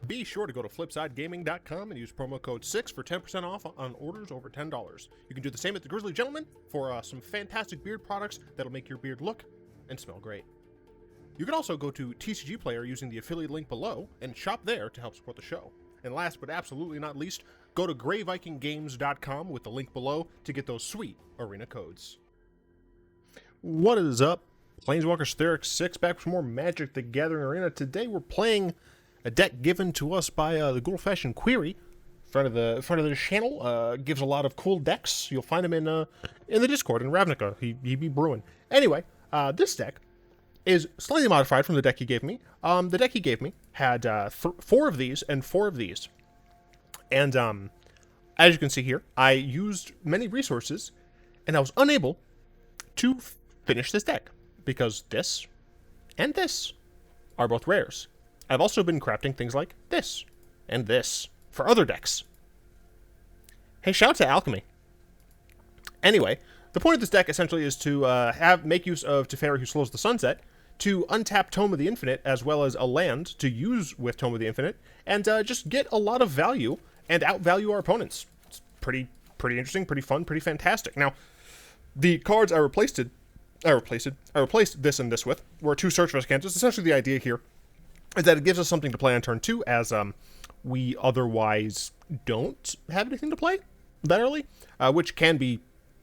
Be sure to go to flipsidegaming.com and use promo code 6 for 10% off on orders over $10. You can do the same at the Grizzly Gentleman for some fantastic beard products that'll make your beard look and smell great. You can also go to TCG Player using the affiliate link below and shop there to help support the show. And last but absolutely not least, go to greyvikinggames.com with the link below to get those sweet arena codes. What is up? Planeswalker Etheric 6 back for more Magic the Gathering Arena. Today we're playing a deck given to us by the Good Old Fashioned Query. Front of the channel gives a lot of cool decks. You'll find him in the Discord in Ravnica. He be brewing. Anyway, this deck is slightly modified from the deck he gave me. The deck he gave me had 4 of these and 4 of these. And as you can see here, I used many resources, and I was unable to finish this deck because this and this are both rares. I've also been crafting things like this and this for other decks. Hey, shout out to Alchemy. Anyway, the point of this deck essentially is to make use of Teferi, who slows the sunset, to untap Tome of the Infinite, as well as a land to use with Tome of the Infinite, and just get a lot of value and outvalue our opponents. It's pretty interesting, pretty fun, pretty fantastic. Now, the cards I replaced this and this with were 2 Search for Azcantas. Essentially, the idea here is that it gives us something to play on turn 2, as we otherwise don't have anything to play that early, which can be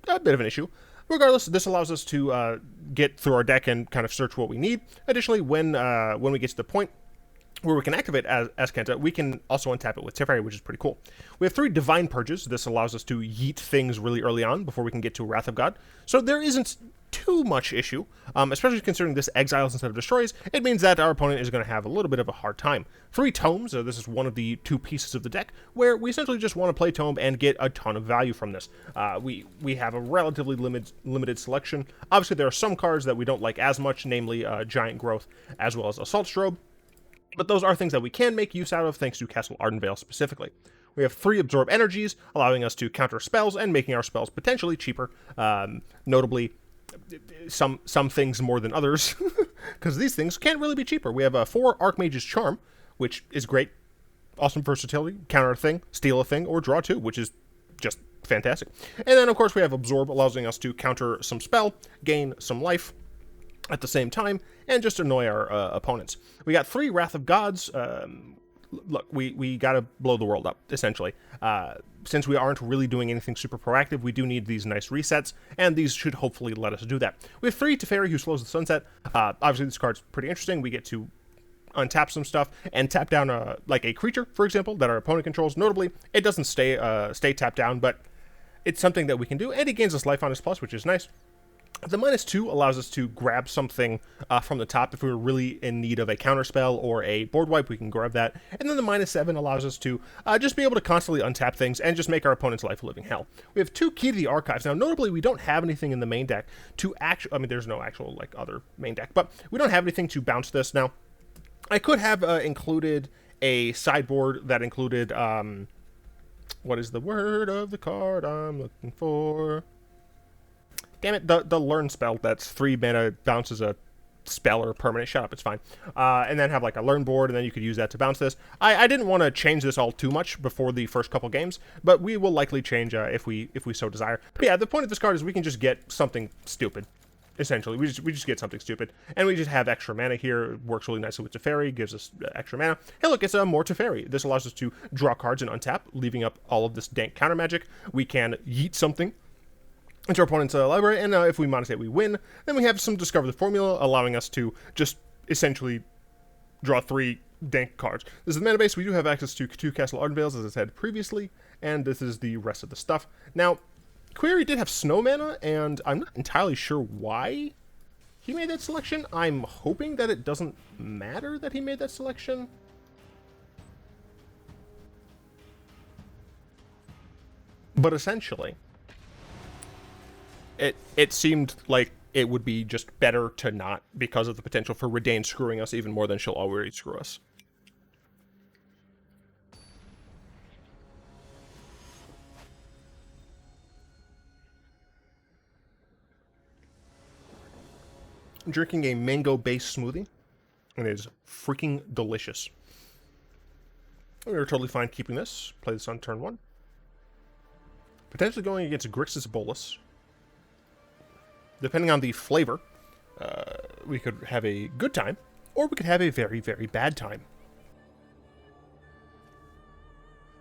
a bit of an issue. Regardless, this allows us to get through our deck and kind of search what we need. Additionally, when we get to the point where we can activate Azcanta, we can also untap it with Teferi, which is pretty cool. We have 3 Divine Purges. This allows us to yeet things really early on before we can get to Wrath of God. So there isn't too much issue, especially considering this exiles instead of destroys. It means that our opponent is going to have a little bit of a hard time. 3 Tomes, this is one of the 2 pieces of the deck, where we essentially just want to play Tome and get a ton of value from this. We have a relatively limited selection. Obviously, there are some cards that we don't like as much, namely Giant Growth, as well as Assault Strobe. But those are things that we can make use out of thanks to Castle Ardenvale specifically. We have 3 Absorb Energies, allowing us to counter spells and making our spells potentially cheaper. Notably, some things more than others, because these things can't really be cheaper. We have 4 Archmage's Charm, which is great. Awesome versatility, counter a thing, steal a thing, or draw 2, which is just fantastic. And then, of course, we have Absorb, allowing us to counter some spell, gain some life at the same time, and just annoy our opponents. We got 3 Wrath of Gods. Look, we gotta blow the world up, essentially. Since we aren't really doing anything super proactive, we do need these nice resets, and these should hopefully let us do that. We have 3 Teferi, who slows the sunset. Obviously, this card's pretty interesting. We get to untap some stuff and tap down like a creature, for example, that our opponent controls. Notably, it doesn't stay tapped down, but it's something that we can do, and it gains us life on his plus, which is nice. The -2 allows us to grab something from the top. If we were really in need of a counterspell or a board wipe, we can grab that. And then the -7 allows us to just be able to constantly untap things and just make our opponent's life a living hell. We have 2 Key to the Archives. Now, notably, we don't have anything in the main deck to there's no actual, other main deck, but we don't have anything to bounce this. Now, I could have included a sideboard that included, what is the word of the card I'm looking for? Damn it, the Learn spell that's 3 mana, bounces a spell or a permanent. Shut up, it's fine. And then have a Learn board, and then you could use that to bounce this. I didn't want to change this all too much before the first couple games, but we will likely change if we so desire. But yeah, the point of this card is we can just get something stupid. Essentially, we just get something stupid, and we just have extra mana here. It works really nicely with Teferi, gives us extra mana. Hey, look, it's more Teferi. This allows us to draw cards and untap, leaving up all of this dank counter magic. We can yeet something into our opponent's library, and if we monostate, we win. Then we have some Discover the Formula, allowing us to just essentially draw 3 dank cards. This is the mana base. We do have access to 2 Castle Ardenvales, as I said previously, and this is the rest of the stuff. Now, Query did have snow mana, and I'm not entirely sure why he made that selection. I'm hoping that it doesn't matter that he made that selection. But essentially, it seemed like it would be just better to not, because of the potential for Redain screwing us even more than she'll already screw us. I'm drinking a mango-based smoothie, and it is freaking delicious. We were totally fine keeping this. Play this on turn 1. Potentially going against Grixis Bolas. Depending on the flavor, we could have a good time, or we could have a very, very bad time.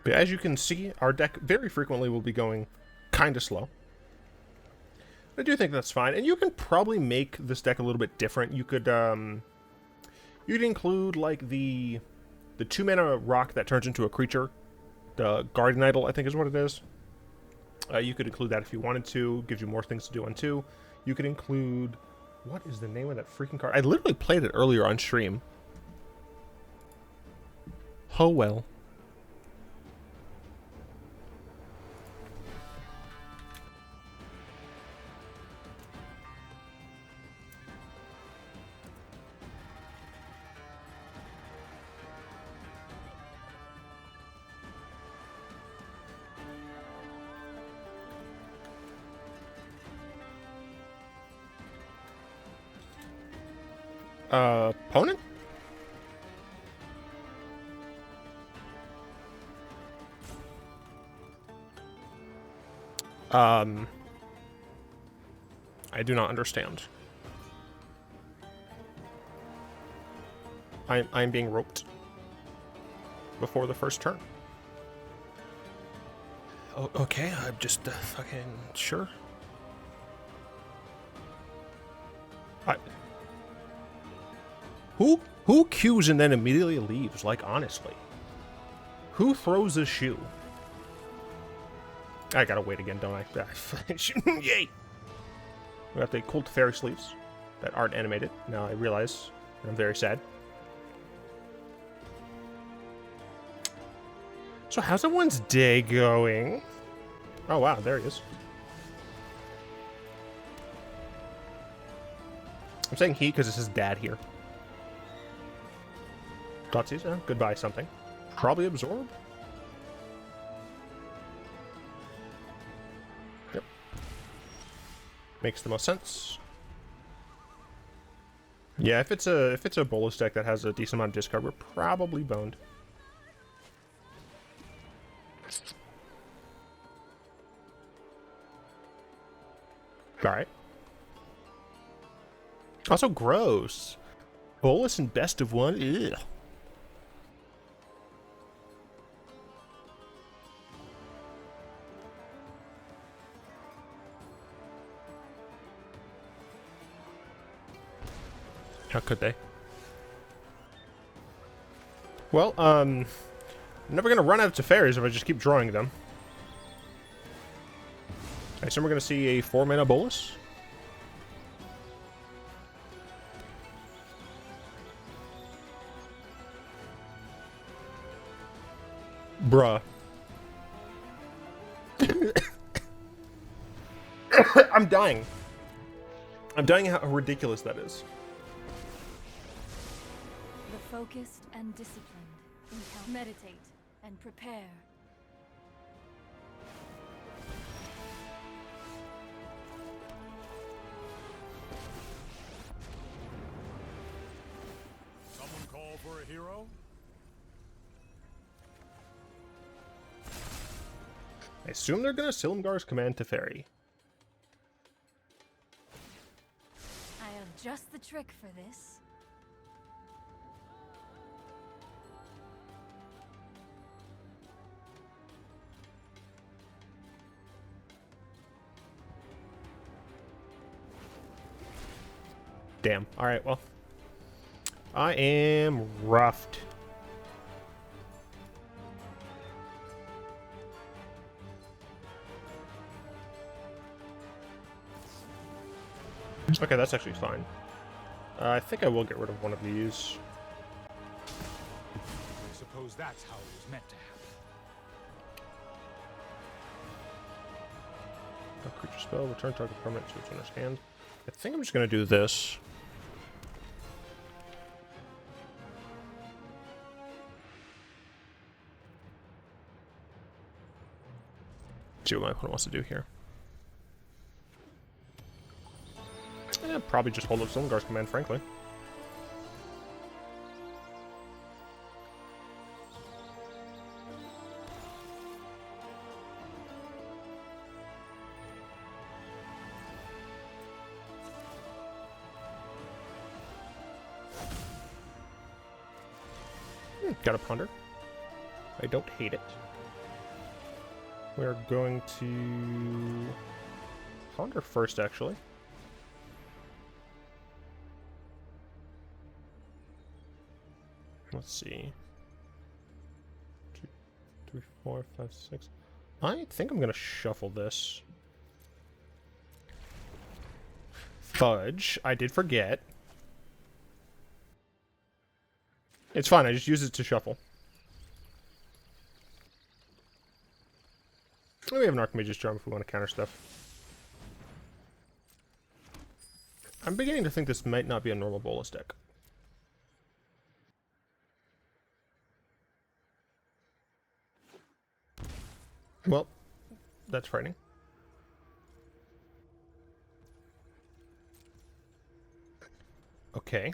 But as you can see, our deck very frequently will be going kind of slow. I do think that's fine, and you can probably make this deck a little bit different. You could, you'd include, like, the 2-mana rock that turns into a creature. The Guardian Idol, I think is what it is. You could include that if you wanted to. Gives you more things to do on 2. You could include... What is the name of that freaking card? I literally played it earlier on stream. Oh well. Opponent? I do not understand. I'm being roped before the first turn. Oh, okay, I'm just fucking sure. Who queues and then immediately leaves? Like, honestly. Who throws a shoe? I gotta wait again, don't I? Yay! We got the cool Teferi sleeves that aren't animated. Now I realize, and I'm very sad. So how's everyone's day going? Oh wow, there he is. I'm saying he because it's his dad here. Dotsies, goodbye something. Probably absorb. Yep. Makes the most sense. Yeah, if it's a Bolas deck that has a decent amount of discard, we're probably boned. Alright. Also gross. Bolas and best of one. Ugh. How could they? Well, I'm never gonna run out of Teferis if I just keep drawing them. I assume we're gonna see a 4-mana Bolas. Bruh. I'm dying. I'm dying how ridiculous that is. The focused and disciplined. Meditate and prepare. Someone call for a hero? I assume they're gonna Silumgar's command Teferi. I have just the trick for this. Damn. Alright, well. I am roughed. Okay, that's actually fine. I think I will get rid of one of these. I suppose that's how it was meant to happen. A creature spell, return target permanent to its owner's hand. I think I'm just going to do this. See what my opponent wants to do here. Probably just hold up Silumgar's command, frankly. Got a ponder. I don't hate it. We're going to ponder first, actually. Let's see. 2, 3, 4, 5, 6. I think I'm gonna shuffle this. Fudge. I did forget. It's fine, I just use it to shuffle. Oh, we have an Archmage's Charm if we want to counter stuff. I'm beginning to think this might not be a normal Bolas deck. Well, that's frightening. Okay.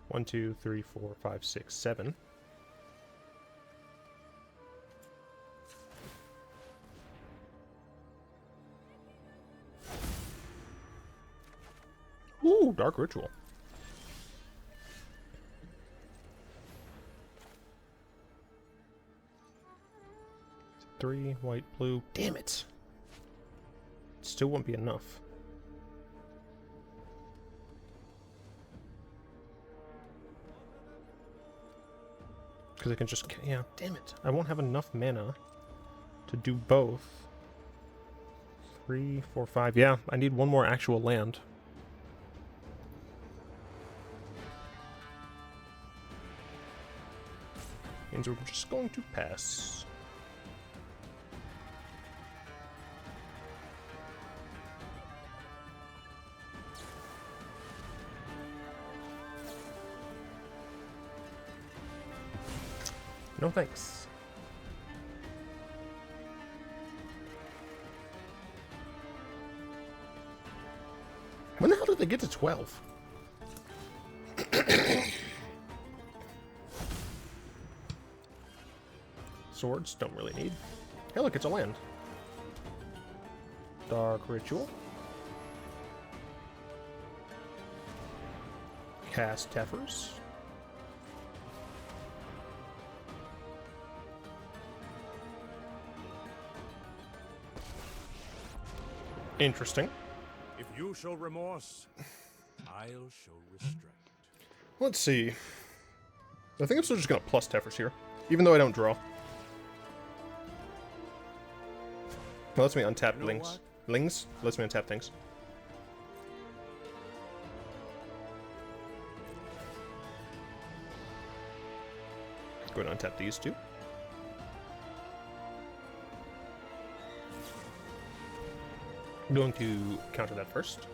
1, 2, 3, 4, 5, 6, 7. Ooh, Dark Ritual. Three, white, blue. Damn it! It still won't be enough. Because I can just... Yeah, damn it. I won't have enough mana to do both. 3, 4, 5. Yeah, I need one more actual land. Means we're just going to pass. No thanks. When the hell did they get to 12? Swords, don't really need. Hey look, it's a land. Dark Ritual. Cast Tefers. Interesting. If you show remorse, I'll show restraint. Let's see. I think I'm still just gonna plus Tefers here, even though I don't draw. It lets me untap Lings. Lings lets me untap things. Go ahead and untap these two. I'm going to counter that first.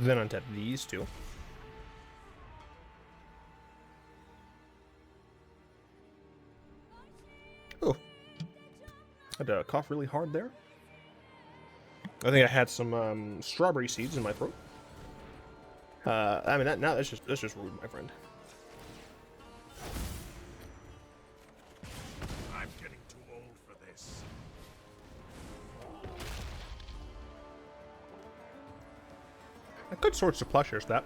Then untap these two. Oh. Had to cough really hard there. I think I had some strawberry seeds in my throat. I mean, that's just rude, my friend. I'm getting too old for this. I could Swords to Plowshares that.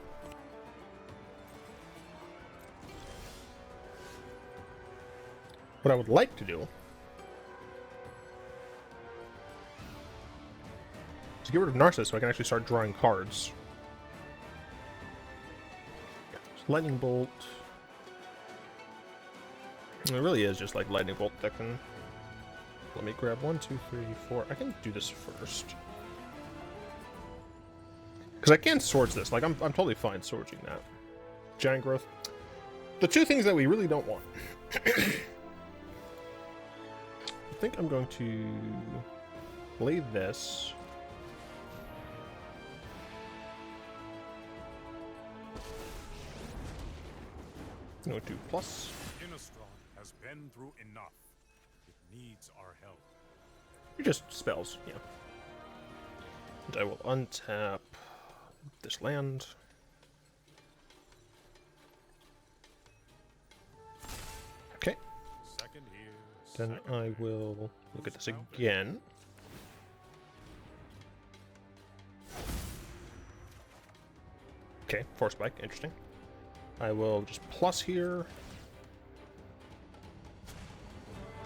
What I would like to do is get rid of Narcissus so I can actually start drawing cards. Lightning Bolt. It really is just like Lightning Bolt that can... Let me grab 1, 2, 3, 4. I can do this first. Because I can Swords this. Like, I'm totally fine Swordsing that. Giant Growth. The two things that we really don't want. I think I'm going to play this. No, 2 plus. Innistrad has been through enough. It needs our help. You're just spells, yeah. And I will untap this land. Okay. Second here. Then I will look at this again. Okay, Force Spike, interesting. I will just plus here.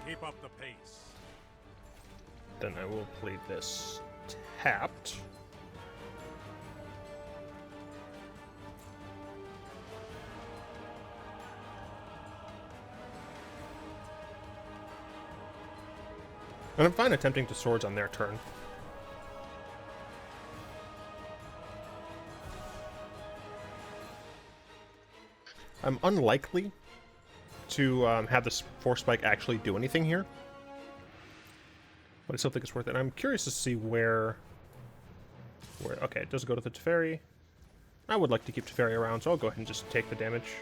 Keep up the pace. Then I will play this tapped. And I'm fine attempting to swords on their turn. I'm unlikely to have this Force Spike actually do anything here. But I still think it's worth it. I'm curious to see where... Okay, it does go to the Teferi. I would like to keep Teferi around, so I'll go ahead and just take the damage.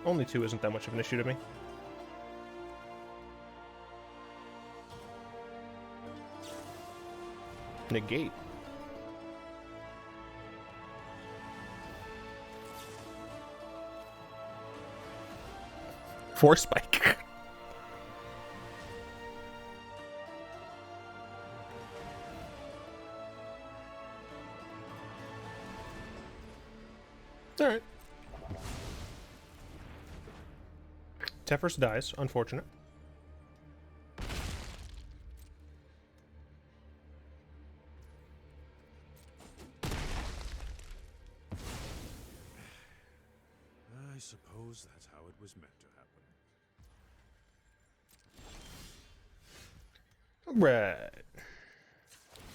Only 2 isn't that much of an issue to me. Negate. Force Spike. Alright. Teferi dies, unfortunate. I suppose that's how it was meant to happen. Alright.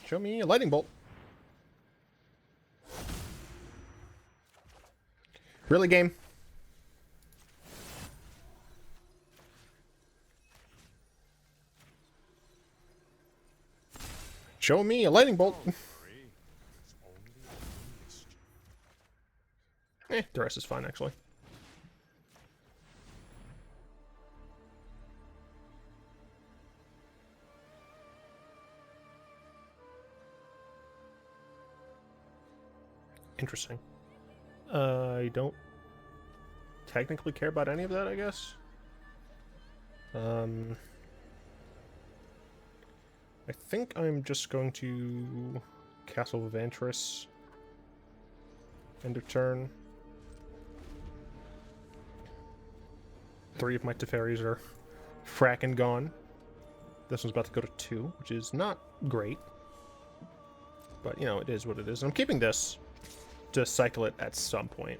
Show me a lightning bolt. Really, game? Show me a lightning bolt. The rest is fine, actually. Interesting. I don't technically care about any of that, I guess. I think I'm just going to Castle Vantress. End of turn. 3 of my Teferis are fracking gone. This one's about to go to 2, which is not great. But, you know, it is what it is. And I'm keeping this to cycle it at some point.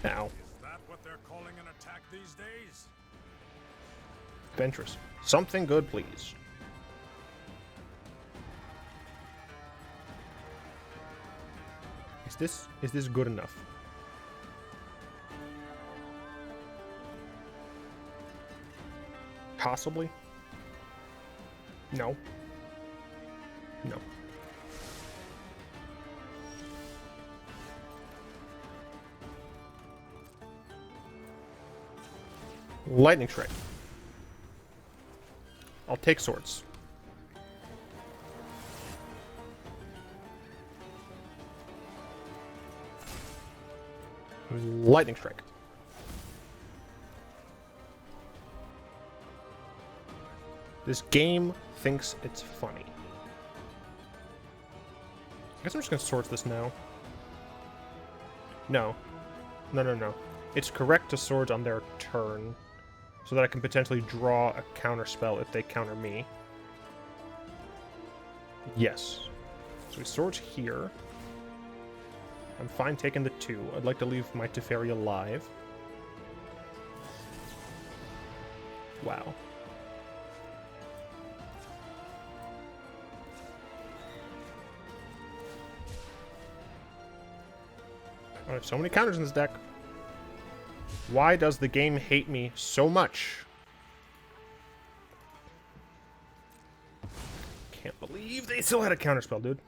Ow. Is that what they're calling an attack these days? Ventress. Something good, please. Is this good enough? Possibly. No. No. Lightning Strike. I'll take swords. Lightning Strike. This game thinks it's funny. I guess I'm just gonna swords this now. No. No. It's correct to swords on their turn, so that I can potentially draw a counter spell if they counter me. Yes. So we swords here. I'm fine taking the 2. I'd like to leave my Teferi alive. Wow. I have so many counters in this deck. Why does the game hate me so much? Can't believe they still had a counterspell, dude.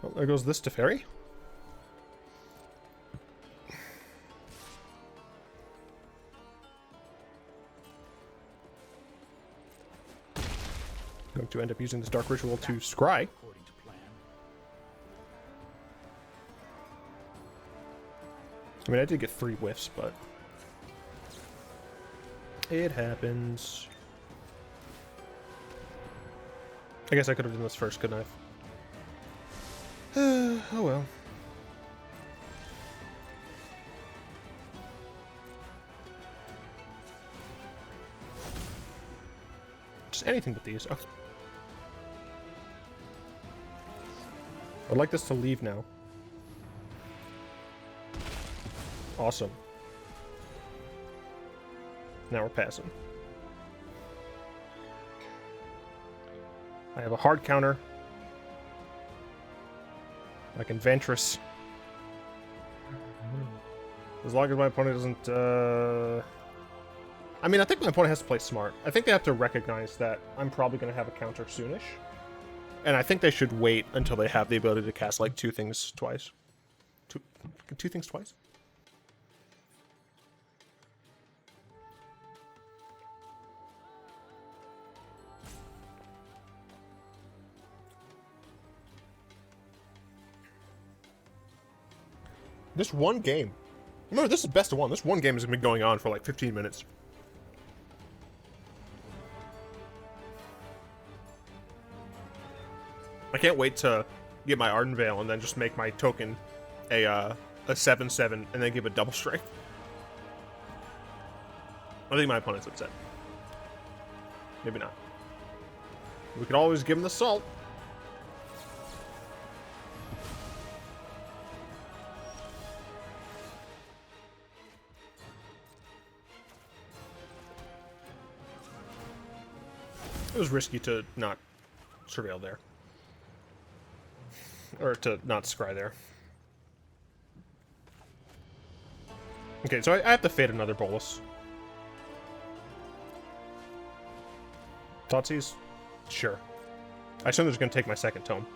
Well, there goes this Teferi. Going to end up using this Dark Ritual to scry. I mean, I did get 3 whiffs, but it happens. I guess I could have done this first, couldn't I? Oh well. Just anything but these. Oh. I'd like this to leave now. Awesome. Now we're passing. I have a hard counter. I can Vantress. As long as my opponent doesn't, I mean, I think my opponent has to play smart. I think they have to recognize that I'm probably going to have a counter soonish. And I think they should wait until they have the ability to cast, like, two things twice. Two things twice? This one game. Remember, this is best of one. This one game has been going on for like 15 minutes. I can't wait to get my Ardenvale and then just make my token a 7/7 and then give it double strength. I think my opponent's upset. Maybe not. We could always give him the salt. It was risky to not surveil there. Or to not scry there. Okay, so I have to fade another Bolas. Thoughtseize? Sure. I assume they're just going to take my second tome.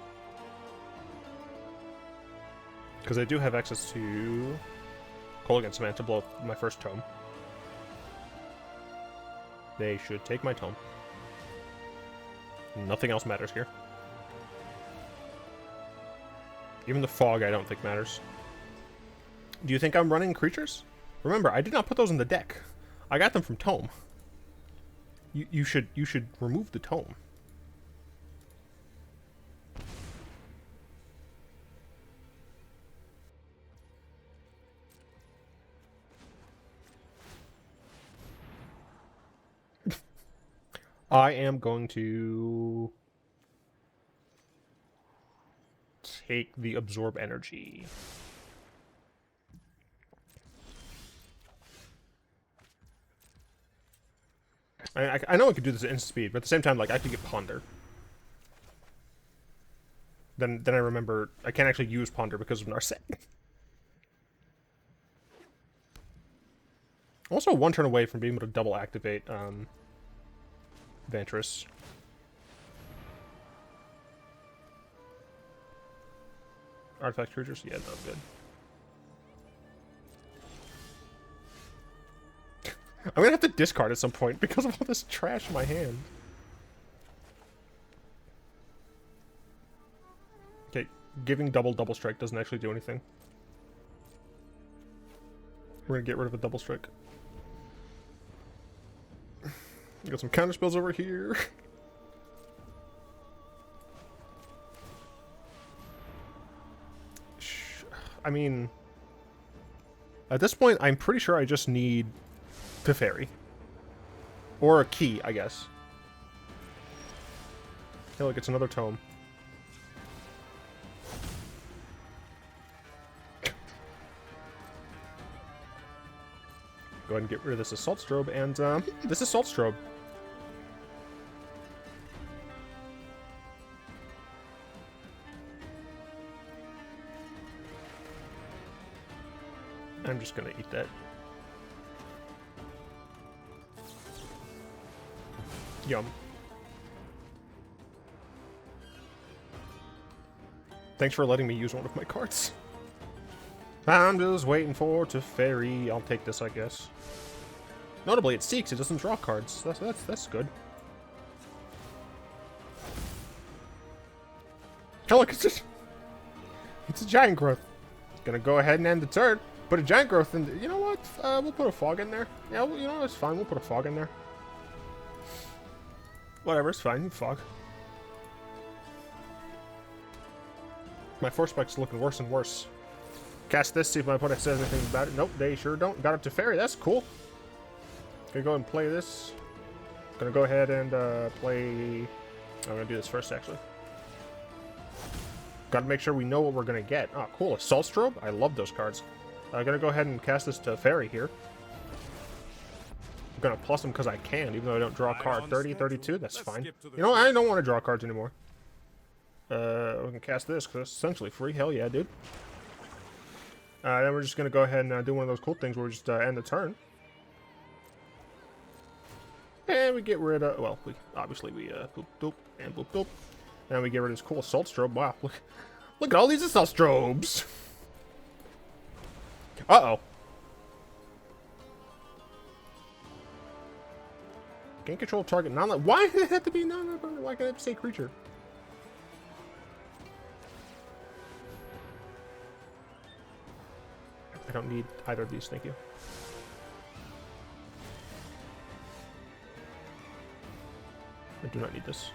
Because I do have access to Kolaghan's Command to blow up my first tome. They should take my tome. Nothing else matters here. Even the fog I don't think matters. Do you think I'm running creatures? Remember, I did not put those in the deck. I got them from Tome. You should remove the Tome. I am going to take the absorb energy. I know I could do this at instant speed, but at the same time, like, I have to get Ponder. Then I remember I can't actually use Ponder because of Narset. Also, one turn away from being able to double activate Vantress. Artifact creatures? Yeah, no, good. I'm gonna have to discard at some point because of all this trash in my hand. Okay, giving double strike doesn't actually do anything. We're gonna get rid of a double strike. Got some counter spells over here. I mean, at this point, I'm pretty sure I just need Teferi. Or a key, I guess. Hey, look, it's another tome. Go ahead and get rid of this Assault Strobe, and this Assault Strobe. I'm just gonna eat that. Yum. Thanks for letting me use one of my cards. I'm just waiting for Teferi. I'll take this, I guess. Notably, it seeks. It doesn't draw cards. That's good. Oh, look, it's a giant growth. Gonna go ahead and end the turn. Put a giant growth in. You know what? We'll put a fog in there. Yeah, well, you know, it's fine. We'll put a fog in there. Whatever, it's fine. Fog. My Force Spike's looking worse and worse. Cast this, see if my opponent says anything about it. Nope, they sure don't. Got up to Teferi, that's cool. Gonna go ahead and play this. Gonna go ahead and play... I'm gonna do this first, actually. Gotta make sure we know what we're gonna get. Oh, cool, Assault Strobe? I love those cards. I'm gonna go ahead and cast this to Teferi here. I'm gonna plus them because I can, even though I don't draw a card. 30, 32, that's fine. You know, I don't want to draw cards anymore. We can cast this because it's essentially free. Hell yeah, dude. Then we're just gonna go ahead and do one of those cool things where we just end the turn. And we get rid of, well, obviously we boop, boop, and boop, boop. And we get rid of this cool Assault Strobe. Wow, look at all these Assault Strobes! Uh-oh. Gain control of target non-land. Why did it have to be non-land? Why can't it say creature? I don't need either of these, thank you. I do not need this.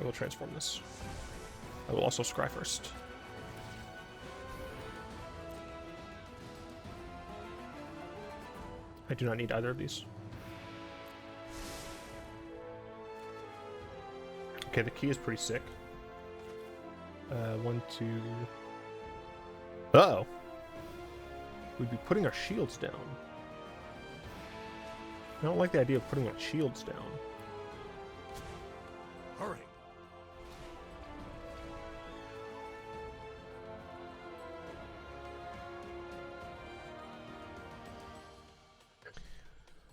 I will transform this. I will also scry first. I do not need either of these. Okay, the key is pretty sick. 1, 2... Uh-oh. We'd be putting our shields down. I don't like the idea of putting our shields down. Hurry.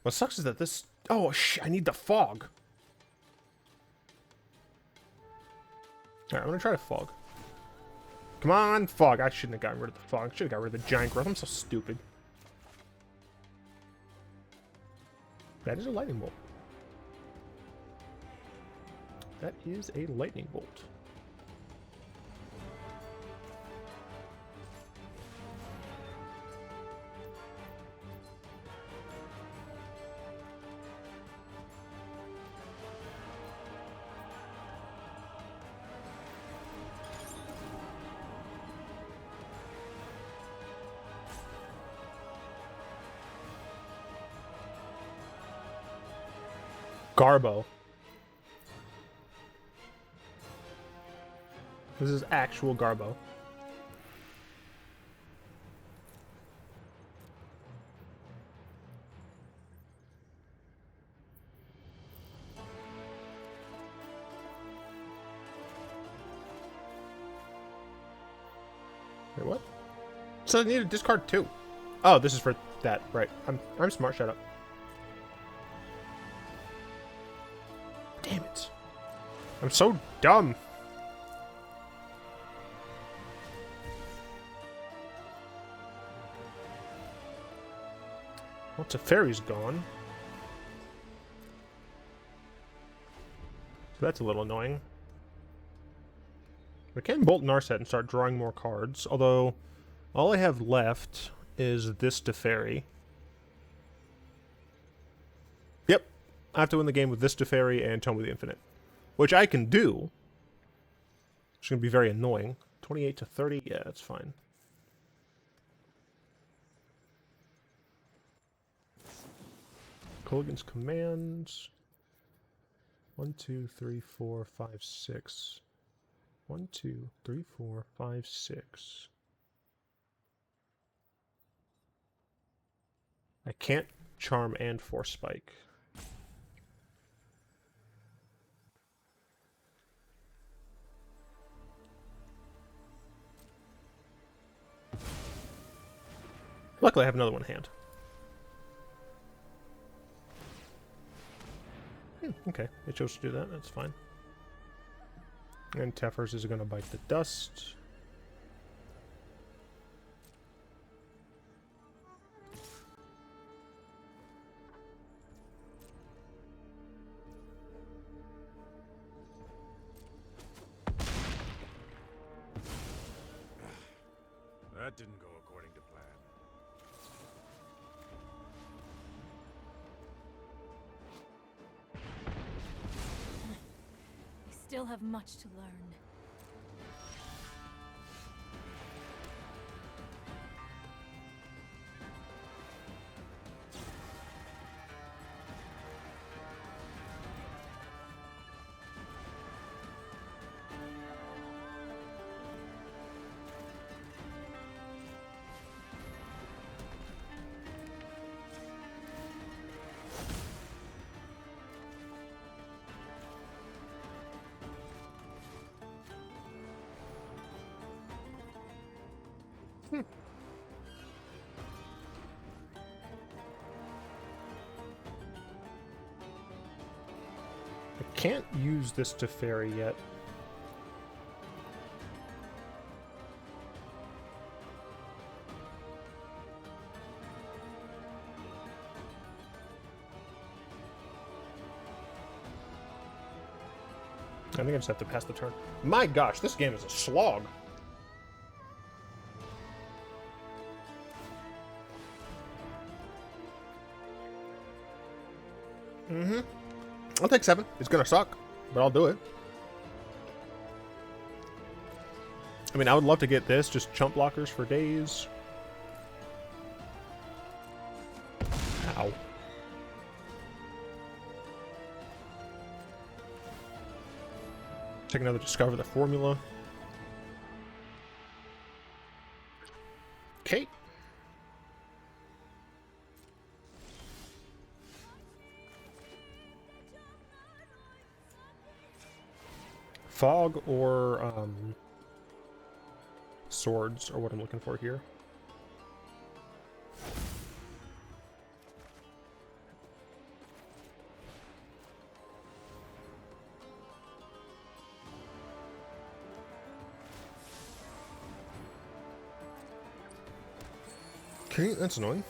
What sucks is that this... Oh, I need the fog. Alright, I'm gonna try to fog. Come on, fog. I shouldn't have gotten rid of the fog. I should have got rid of the giant growth. I'm so stupid. That is a lightning bolt. That is a lightning bolt. Garbo. This is actual Garbo. Wait, what? So I need to discard 2. Oh, this is for that, right. I'm smart, shut up. Damn it. I'm so dumb. Well, Teferi's gone. So that's a little annoying. We can bolt Narset and start drawing more cards, although all I have left is this Teferi. Yep. I have to win the game with this Teferi and Tome of the Infinite. Which I can do. It's going to be very annoying. 28 to 30? Yeah, that's fine. Colgan's commands. 1, 2, 3, 4, 5, 6. 1, 2, 3, 4, 5, 6. I can't charm and force spike. Luckily, I have another one in hand. Okay, it chose to do that. That's fine. And Tefers is going to bite the dust. That didn't go according to plan. still have much to learn. I can't use this Teferi yet. I think I just have to pass the turn. My gosh, this game is a slog. I'll take 7. It's gonna suck, but I'll do it. I mean, I would love to get this, just chump blockers for days. Ow. Take another Discover the Formula. Okay. Fog or swords are what I'm looking for here. Okay, that's annoying.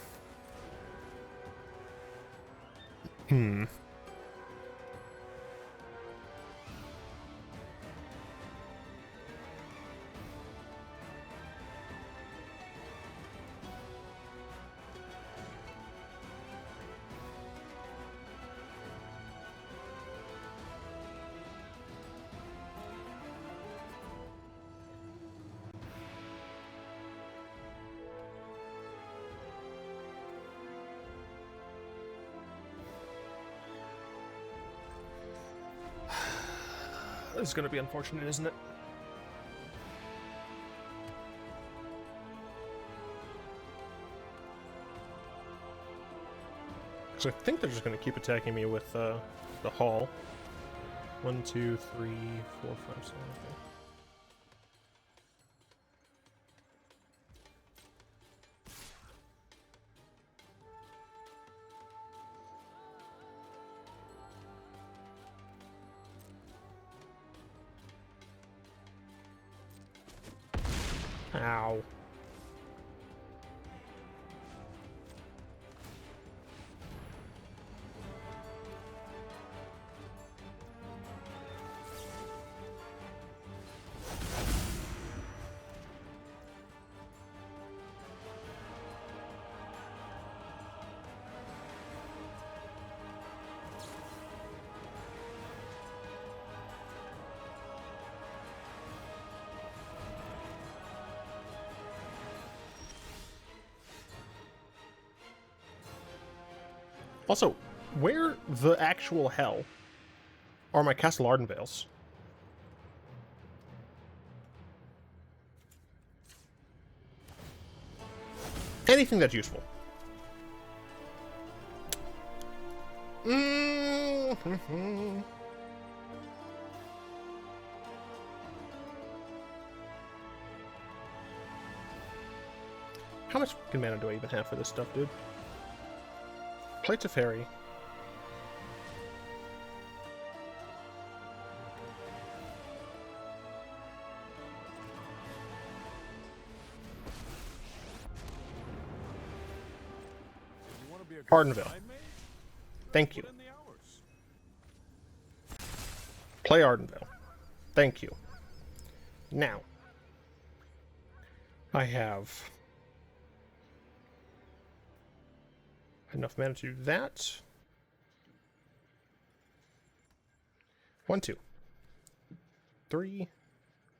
This is going to be unfortunate, isn't it? Because I think they're just going to keep attacking me with the Hall. 1, 2, 3, 4, 5, 6. Okay. Ow. Also, where the actual hell are my Castle Ardenvales? Anything that's useful. How much fucking mana do I even have for this stuff, dude? Play Teferi. Ardenvale. Thank you. Play Ardenvale. Thank you. Now, I have enough mana to do that. 1, 2. 3,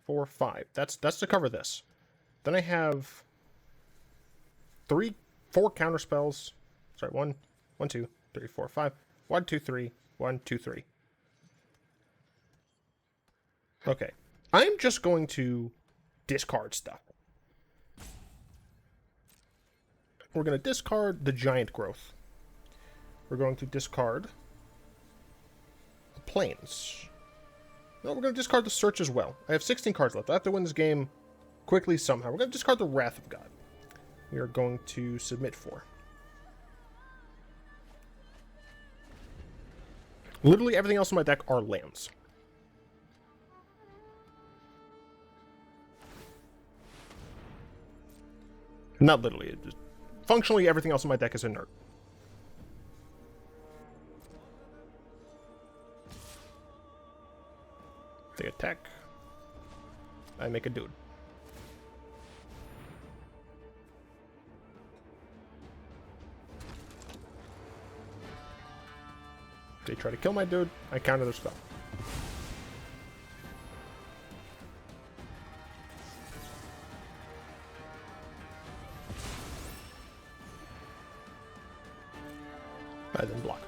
4, 5. That's to cover this. Then I have 4 counter spells. Sorry, 1, 2, 3, 4, 5. 1, 2, 3. 1, 2, 3. Okay. I'm just going to discard stuff. We're going to discard the Giant Growth. We're going to discard the Plains. No, we're going to discard the Search as well. I have 16 cards left. I have to win this game quickly somehow. We're going to discard the Wrath of God. We are going to submit 4. Literally everything else in my deck are lands. Not literally. Just functionally, everything else in my deck is inert. They attack. I make a dude. They try to kill my dude, I counter their spell. I then block.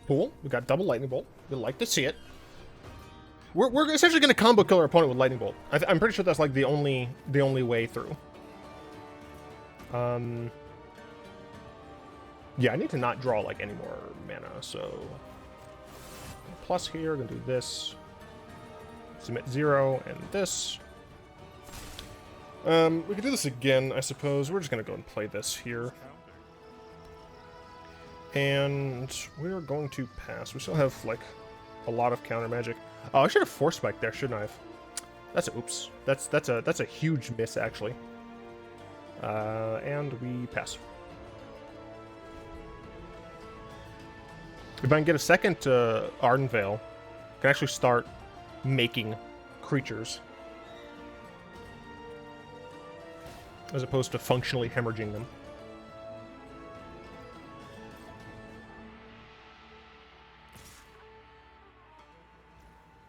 Cool. We got double lightning bolt. You'd like to see it. We're essentially going to combo kill our opponent with lightning bolt. I'm pretty sure that's like the only way through. Yeah, I need to not draw like any more mana. So plus here, gonna do this. Submit 0 and this. We could do this again, I suppose. We're just gonna go and play this here. And we're going to pass. We still have, like, a lot of counter magic. Oh, I should have Force Spike there, shouldn't I have? That's a oops. That's a huge miss, actually. And we pass. If I can get a second Ardenvale, I can actually start making creatures. As opposed to functionally hemorrhaging them.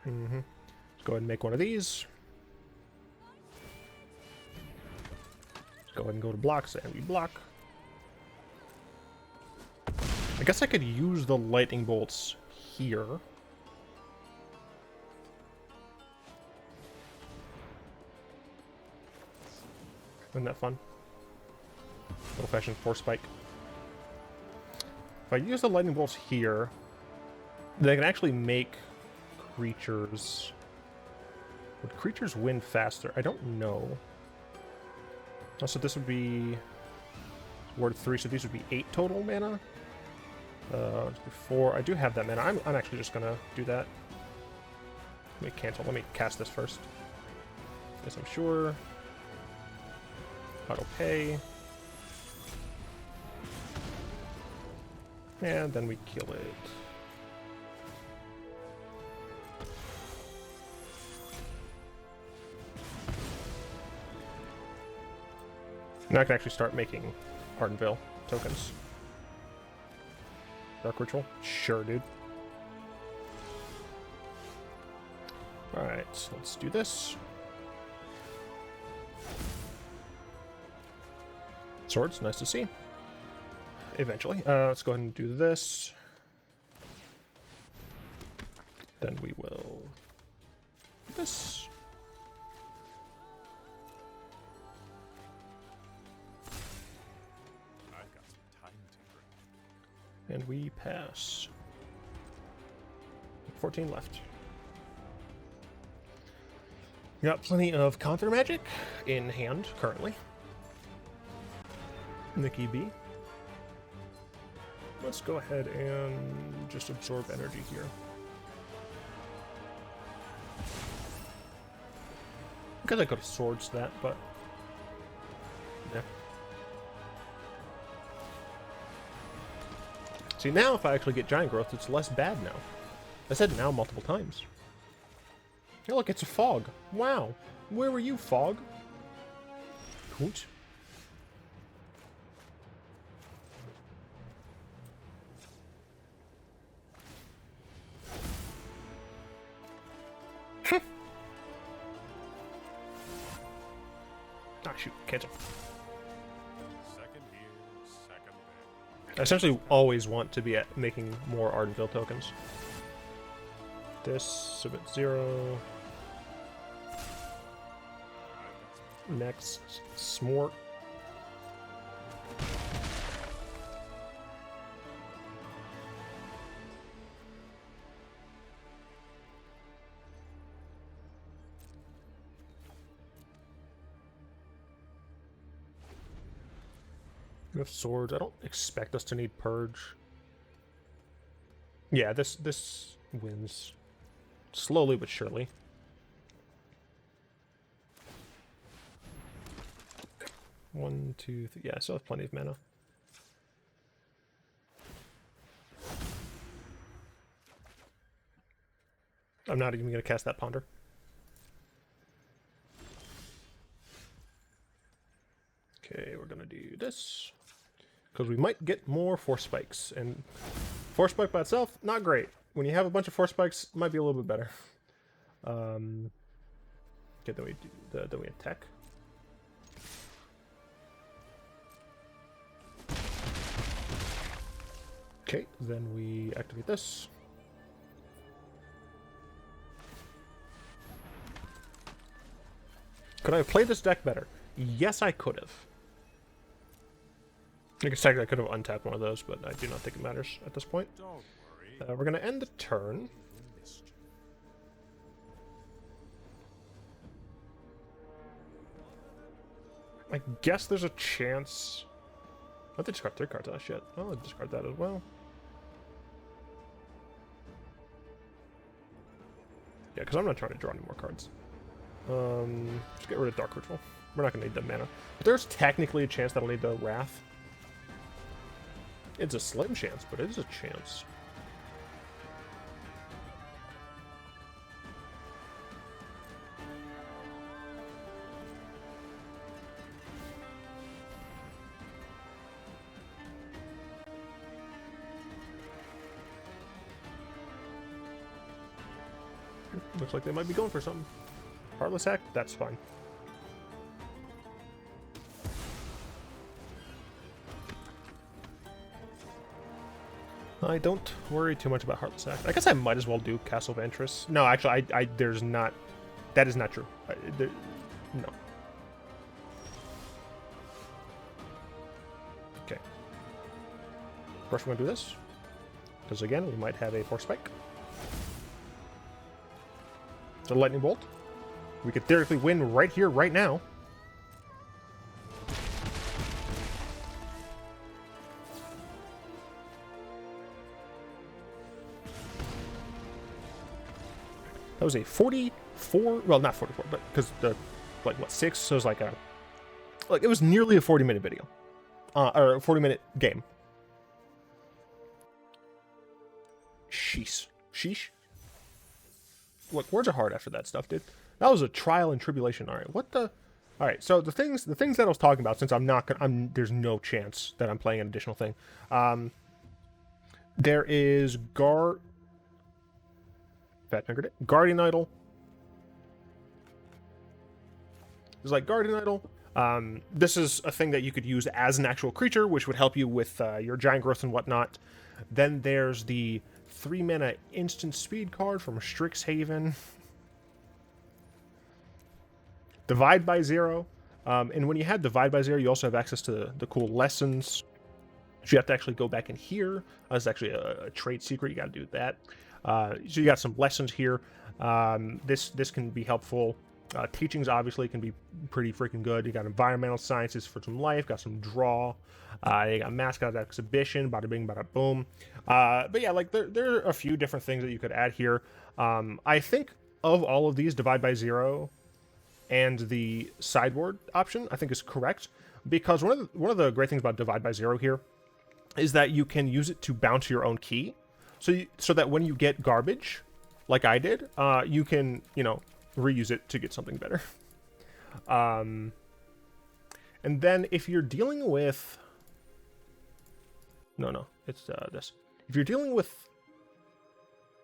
Let's go ahead and make one of these. Let's go ahead and go to blocks, and we block. I guess I could use the lightning bolts here. Isn't that fun? Old-fashioned Force Spike. If I use the lightning bolts here, then I can actually make creatures. Would creatures win faster? I don't know. Oh, so this would be worth 3, so these would be 8 total mana. 4. I do have that mana. I'm actually just gonna do that. Let me cancel. Let me cast this first. Yes, I'm sure. Auto pay. And then we kill it. Now I can actually start making Ardenvale tokens. Dark Ritual? Sure, dude. Alright, so let's do this. Swords, nice to see. Eventually. Let's go ahead and do this. Then we will do this. And we pass. 14 left. Got plenty of counter magic in hand currently. Nikki B. Let's go ahead and just absorb energy here. Because I could have swords that, but yeah. See, now if I actually get Giant Growth, it's less bad now. I said now multiple times. Hey, look, it's a fog. Wow. Where were you, fog? Hoot. Ah, shoot. Cancel. Second here, second there. I essentially always want to be at making more Ardenvale tokens. This, submit 0. Next, Smort. We have swords. I don't expect us to need Purge. Yeah, this wins. Slowly but surely. One, two, three. Yeah, I still have plenty of mana. I'm not even going to cast that Ponder. Okay, we're going to do this. Because we might get more Force Spikes. And Force Spike by itself, not great. When you have a bunch of Force Spikes, it might be a little bit better. Okay, then we do then we attack. Okay, then we activate this. Could I have played this deck better? Yes, I could have. I guess technically I could have untapped one of those, but I do not think it matters at this point. Don't worry. We're going to end the turn. I guess there's a chance... I have to discard 3 cards. Oh, shit. I'll discard that as well. Yeah, because I'm not trying to draw any more cards. Just get rid of Dark Ritual. We're not going to need the mana. But there's technically a chance that I'll need the Wrath. It's a slim chance, but it is a chance. Looks like they might be going for something. Heartless Act? That's fine. I don't worry too much about Heartless Act. I guess I might as well do Castle Vantress. No, actually, there's not... That is not true. No. Okay. First, we're going to do this. Because, again, we might have a Force Spike. It's a Lightning Bolt. We could theoretically win right here, right now. That was a 44, well, not 44, but because the, like, what, 6? So it was like a, like, it was nearly a 40-minute video. Or a 40-minute game. Sheesh. Sheesh? Look, words are hard after that stuff, dude. That was a trial and tribulation. All right, what the? All right, so the things that I was talking about, since I'm not gonna, there's no chance that I'm playing an additional thing. There is Guardian Idol. There's like Guardian Idol. This is a thing that you could use as an actual creature, which would help you with your giant growth and whatnot. Then there's the 3-mana instant speed card from Strixhaven. Divide by 0. And when you have Divide by 0, you also have access to the cool lessons. So you have to actually go back in here. That's actually a trade secret. You got to do that. So you got some lessons here. This can be helpful. Teachings obviously can be pretty freaking good. You got environmental sciences for some life. Got some draw. You got mascot exhibition. Bada bing, bada boom. But yeah, like there are a few different things that you could add here. I think of all of these, Divide by 0 and the sideboard option, I think is correct, because one of the great things about Divide by 0 here is that you can use it to bounce your own key. So that when you get garbage, like I did, you can, reuse it to get something better. And then if you're dealing with... No, it's this. If you're dealing with,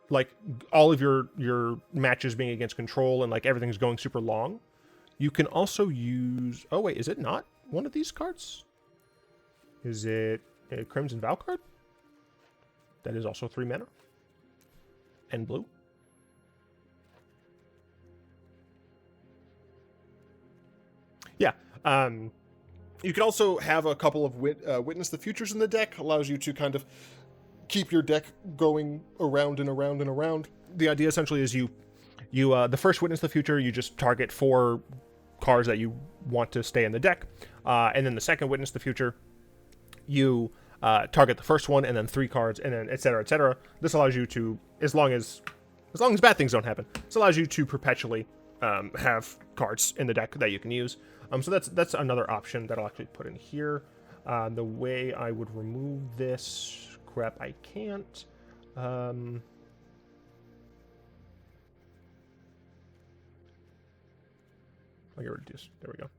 like, all of your matches being against control and, like, everything's going super long, you can also use... Oh, wait, is it not one of these cards? Is it a Crimson Vow card? That is also 3 mana. And blue. Yeah. You can also have a couple of Witness the Futures in the deck. Allows you to kind of keep your deck going around and around and around. The idea essentially is you the first Witness the Future, you just target 4 cards that you want to stay in the deck. And then the second Witness the Future, you target the first one and then 3 cards and then et cetera, et cetera. This allows you to, as long as bad things don't happen, this allows you to perpetually have cards in the deck that you can use. So that's another option that I'll actually put in here. The way I would remove this crap, I can't. I'll get rid of this. There we go.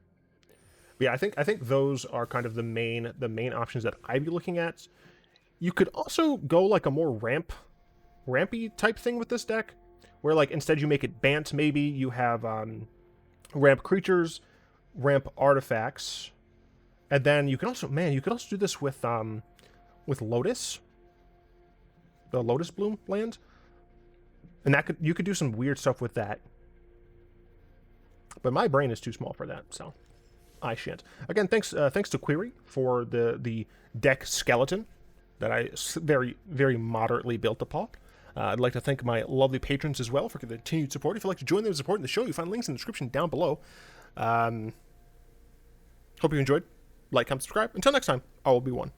But yeah, I think those are kind of the main options that I'd be looking at. You could also go like a more rampy type thing with this deck, where like instead you make it Bant, maybe you have ramp creatures, ramp artifacts, and then you can also do this with Lotus, the Lotus Bloom land, and you could do some weird stuff with that. But my brain is too small for that, so I shan't. Again, thanks to Query for the deck skeleton that I very, very moderately built upon. I'd like to thank my lovely patrons as well for the continued support. If you'd like to join them supporting the show, you find links in the description down below. Hope you enjoyed. Like, comment, subscribe. Until next time, I will be one.